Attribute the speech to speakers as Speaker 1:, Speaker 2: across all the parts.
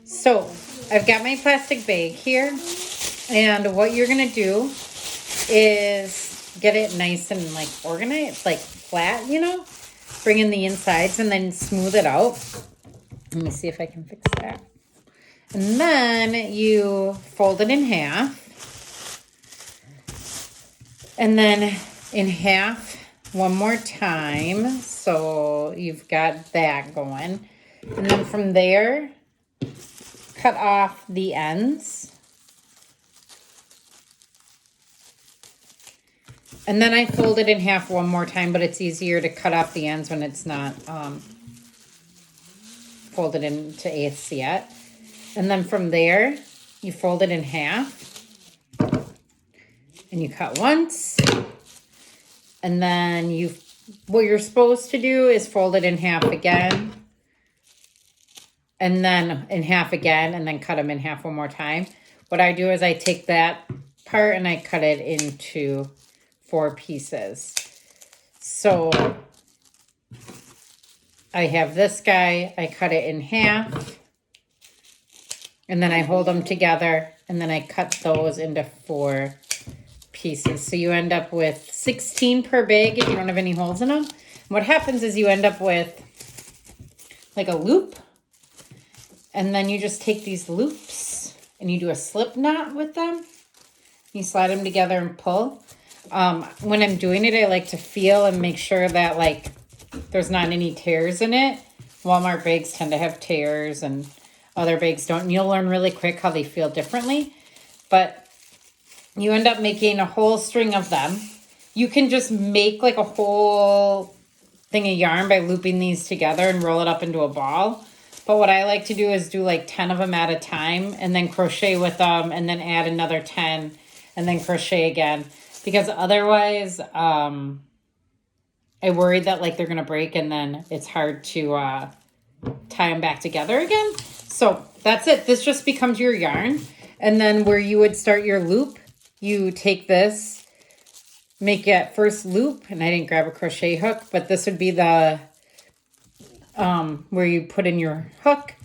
Speaker 1: So I've got my plastic bag here, and what you're gonna do is get it nice and like organized, like flat, bring in the insides and then smooth it out. Let me see if I can fix that. And then you fold it in half, and then in half one more time, so you've got that going. And then from there, cut off the ends. And then I fold it in half one more time, but it's easier to cut off the ends when it's not folded into eighths yet. And then from there, you fold it in half. And you cut once. And then what you're supposed to do is fold it in half again. And then in half again, and then cut them in half one more time. What I do is I take that part and I cut it into 4 pieces. So I have this guy, I cut it in half, and then I hold them together, and then I cut those into 4 pieces. So you end up with 16 per bag if you don't have any holes in them. And what happens is you end up with like a loop. And then you just take these loops and you do a slip knot with them. You slide them together and pull. When I'm doing it, I like to feel and make sure that like there's not any tears in it. Walmart bags tend to have tears and other bags don't. And you'll learn really quick how they feel differently. But you end up making a whole string of them. You can just make like a whole thing of yarn by looping these together and roll it up into a ball. But what I like to do is do like 10 of them at a time and then crochet with them and then add another 10 and then crochet again. Because otherwise, I worry that like they're going to break and then it's hard to tie them back together again. So that's it. This just becomes your yarn. And then where you would start your loop, you take this, make it first loop. And I didn't grab a crochet hook, but this would be the... where you put in your hook,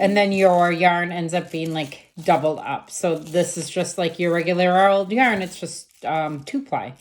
Speaker 1: and then your yarn ends up being like doubled up. So this is just like your regular old yarn. It's just 2-ply.